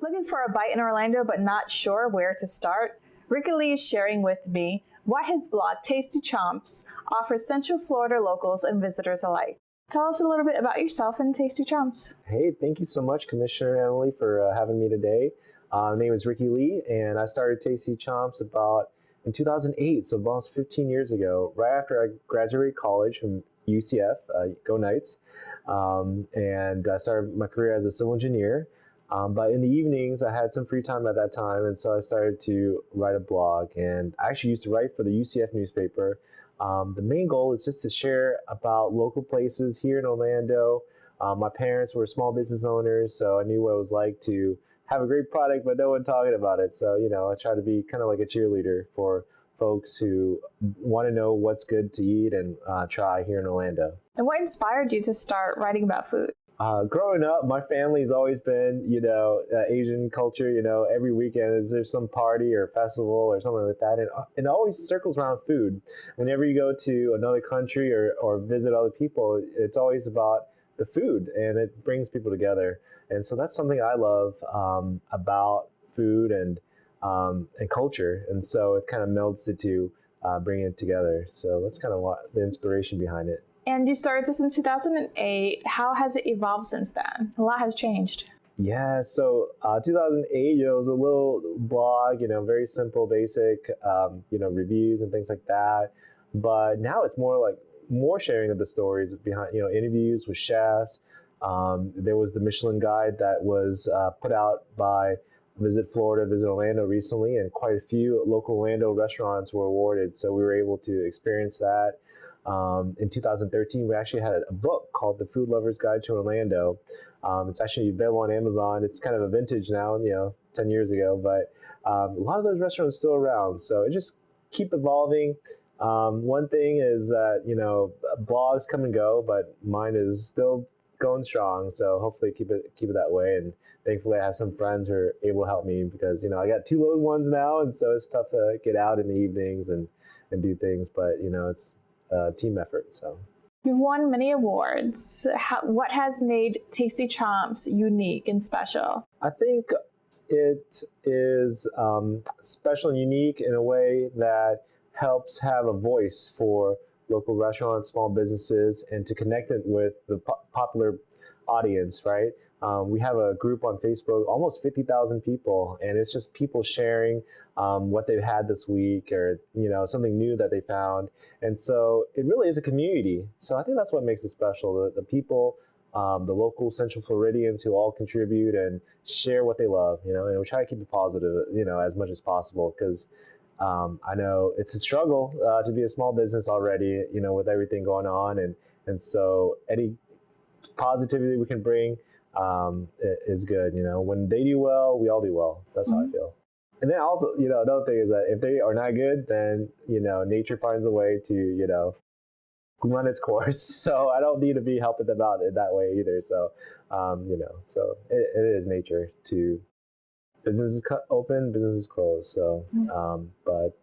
Looking for a bite in Orlando but not sure where to start? Ricky Lee is sharing with me why his blog, Tasty Chomps, offers Central Florida locals and visitors alike. Tell us a little bit about yourself and Tasty Chomps. Hey, thank you so much, Commissioner Emily, for having me today. My name is Ricky Lee, and I started Tasty Chomps in 2008, so almost 15 years ago, right after I graduated college from UCF, go Knights, and I started my career as a civil engineer. But in the evenings, I had some free time at that time, and so I started to write a blog. And I actually used to write for the UCF newspaper. The main goal is just to share about local places here in Orlando. My parents were small business owners, so I knew what it was like to have a great product, but no one talking about it. So, I try to be kind of like a cheerleader for folks who want to know what's good to eat and try here in Orlando. And what inspired you to start writing about food? Growing up, my family's always been, Asian culture. Every weekend there's some party or festival or something like that, and it always circles around food. Whenever you go to another country or visit other people, it's always about the food, and it brings people together. And so that's something I love about food and culture. And so it kind of melds the two, bringing it together. So that's kind of what the inspiration behind it. And you started this in 2008. How has it evolved since then? A lot has changed. Yeah, so 2008, it was a little blog, very simple, basic, reviews and things like that. But now it's more sharing of the stories behind, interviews with chefs. There was the Michelin Guide that was put out by Visit Florida, Visit Orlando recently, and quite a few local Orlando restaurants were awarded. So we were able to experience that. In 2013, we actually had a book called The Food Lover's Guide to Orlando. It's actually available on Amazon. It's kind of a vintage now, 10 years ago, but a lot of those restaurants are still around. So it just keep evolving. One thing is that, blogs come and go, but mine is still going strong. So hopefully keep it that way. And thankfully I have some friends who are able to help me because, I got two little ones now. And so it's tough to get out in the evenings and do things, but it's team effort. So you've won many awards. What has made Tasty Chomps unique and special? I think it is special and unique in a way that helps have a voice for local restaurants, small businesses, and to connect it with the popular audience, right? We have a group on Facebook, almost 50,000 people, and it's just people sharing what they've had this week or, something new that they found. And so it really is a community. So I think that's what makes it special. The people, the local Central Floridians who all contribute and share what they love, and we try to keep it positive, as much as possible because I know it's a struggle to be a small business already, with everything going on. And so any positivity we can bring is good. When they do well, we all do well. That's how I feel. And then also, another thing is that if they are not good, then, nature finds a way to, run its course. So I don't need to be helping them out in that way either. So, so it is nature to businesses open, businesses close. So, but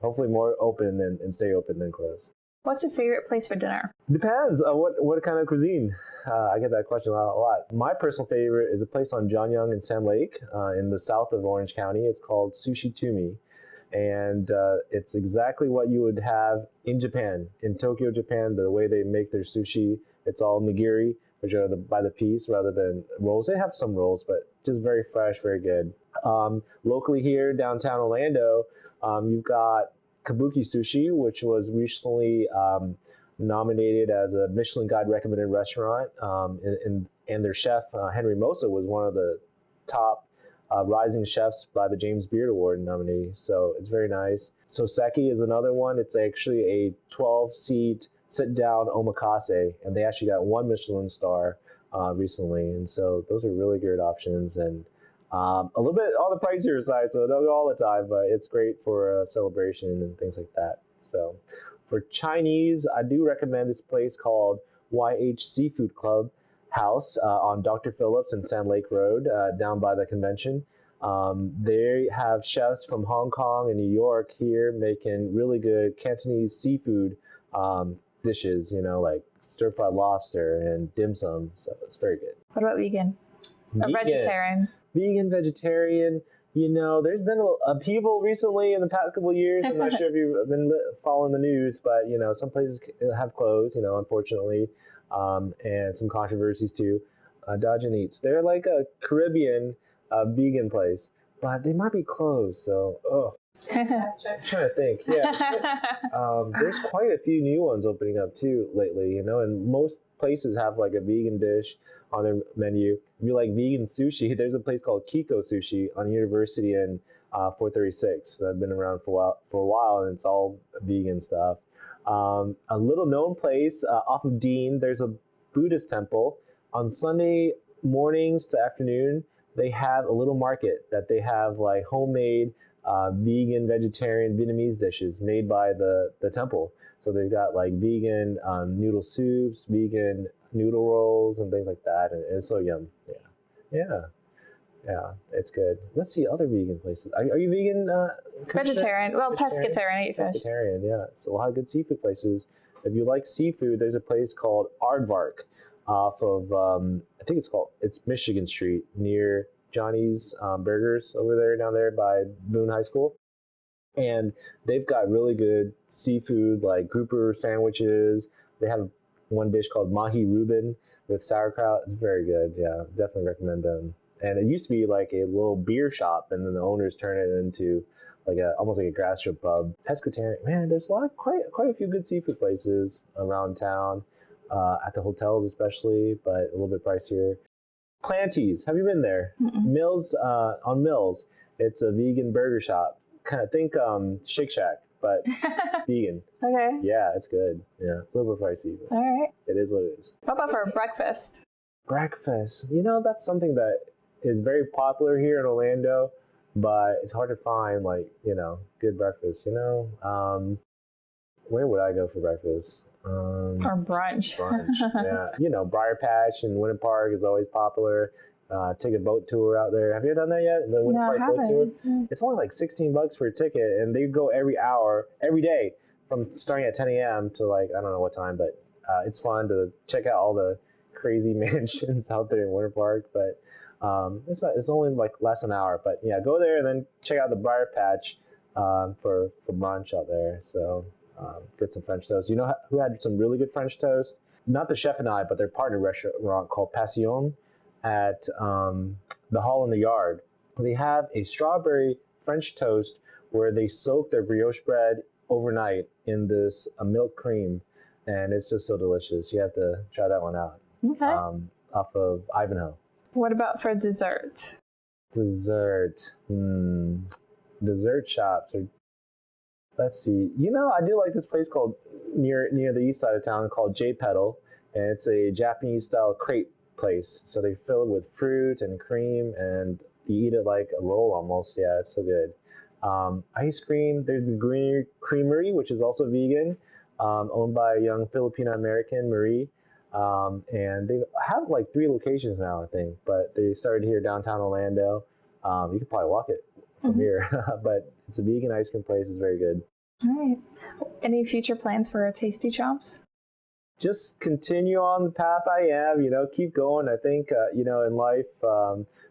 hopefully more open and stay open than close. What's your favorite place for dinner? Depends on what kind of cuisine. I get that question a lot. My personal favorite is a place on John Young and Sand Lake in the south of Orange County. It's called Sushi Tumi. And it's exactly what you would have in Japan, in Tokyo, Japan, the way they make their sushi. It's all nigiri, which are by the piece rather than rolls. They have some rolls, but just very fresh, very good. Locally here, downtown Orlando, you've got Kabuki Sushi, which was recently nominated as a Michelin Guide recommended restaurant, and their chef Henry Mosa was one of the top rising chefs by the James Beard Award nominee. So it's very nice. Soseki is another one. It's actually a 12-seat sit-down omakase, and they actually got one Michelin star recently. And so those are really good options, and a little bit on the pricier side, so don't go all the time, but it's great for a celebration and things like that. So for Chinese, I do recommend this place called YH Seafood Club House on Dr. Phillips and Sand Lake Road, down by the convention. They have chefs from Hong Kong and New York here making really good Cantonese seafood dishes, like stir-fried lobster and dim sum. So it's very good. What about vegan? Or vegetarian? vegan, vegetarian. There's been a upheaval recently in the past couple of years. I'm not sure if you've been following the news, but some places have closed, unfortunately, and some controversies too. Dodgen Eats, they're like a Caribbean vegan place, but they might be closed. So, I'm trying to think. Yeah, there's quite a few new ones opening up too lately. And most places have like a vegan dish on their menu. If you like vegan sushi, there's a place called Kiko Sushi on University in 436 that's been around for a while, and it's all vegan stuff. A little known place off of Dean, there's a Buddhist temple. On Sunday mornings to afternoon, they have a little market that they have like homemade vegan, vegetarian, Vietnamese dishes made by the temple. So they've got like vegan noodle soups, vegan noodle rolls, and things like that. And it's so yum. Yeah, it's good. Let's see other vegan places. Are you vegan? Vegetarian. Well, pescatarian. I eat fish. Pescatarian, yeah. So a lot of good seafood places. If you like seafood, there's a place called Aardvark off of, I think it's Michigan Street near Johnny's Burgers over there, down there by Boone High School. And they've got really good seafood, like grouper sandwiches. They have one dish called Mahi Reuben with sauerkraut. It's very good. Yeah, definitely recommend them. And it used to be like a little beer shop, and then the owners turned it into like almost like a gastro pub. Pescatarian, man, there's quite a few good seafood places around town, at the hotels especially, but a little bit pricier. Planties, have you been there? Mm-mm. Mills, on Mills, it's a vegan burger shop. Kind of think Shake Shack, but vegan. Okay. Yeah, it's good. Yeah, a little bit pricey. But all right. it is what it is. What about for breakfast? Breakfast. That's something that is very popular here in Orlando, but it's hard to find good breakfast. Where would I go for breakfast? Or brunch. Yeah. Briar Patch in Winter Park is always popular. Take a boat tour out there. Have you done that yet? The Winter Park boat tour? It's only like $16 for a ticket, and they go every hour, every day, from starting at 10 a.m. to I don't know what time, but it's fun to check out all the crazy mansions out there in Winter Park. But it's only like less than an hour. But yeah, go there and then check out the Briar Patch for brunch out there. So get some French toast. You know who had some really good French toast? Not the Chef and I, but their partner restaurant called Passion at the Hall in the Yard. They have a strawberry French toast where they soak their brioche bread overnight in this milk cream, and it's just so delicious. You have to try that one out. Okay. Off of Ivanhoe. What about for dessert? Dessert shops. Let's see. I do like this place called near the east side of town called J Pedal, and it's a Japanese style crepe place. So they fill it with fruit and cream, and you eat it like a roll almost. Yeah, it's so good. Ice cream. There's the Green Creamery, which is also vegan, owned by a young Filipino American, Marie. And they have like 3 locations now, I think, but they started here downtown Orlando. You could probably walk it from here, but it's a vegan ice cream place. It's very good. All right. Any future plans for Tasty Chomps? Just continue on the path I am, keep going. I think, in life,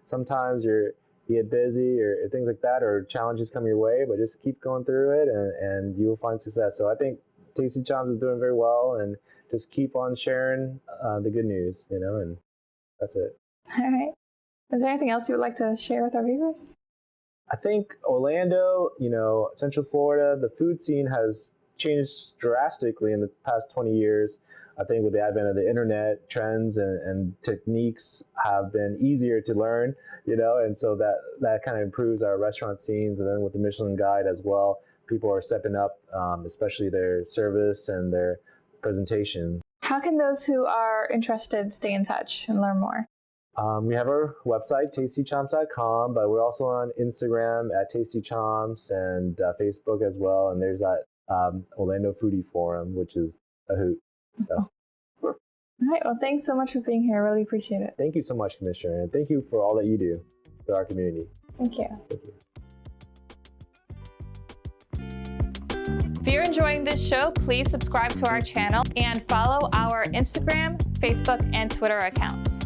sometimes you get busy or things like that, or challenges come your way, but just keep going through it and you will find success. So I think Tasty Chomps is doing very well, and just keep on sharing the good news, and that's it. All right. Is there anything else you would like to share with our viewers? I think Orlando, Central Florida, the food scene has changed drastically in the past 20 years. I think with the advent of the internet, trends and techniques have been easier to learn, and so that kind of improves our restaurant scenes. And then with the Michelin Guide as well, people are stepping up, especially their service and their presentation. How can those who are interested stay in touch and learn more? We have our website, tastychomps.com, but we're also on Instagram at tastychomps and Facebook as well. And there's that Orlando Foodie Forum, which is a hoot. So. All right. Well, thanks so much for being here. I really appreciate it. Thank you so much, Commissioner. And thank you for all that you do for our community. Thank you. Thank you. If you're enjoying this show, please subscribe to our channel and follow our Instagram, Facebook, and Twitter accounts.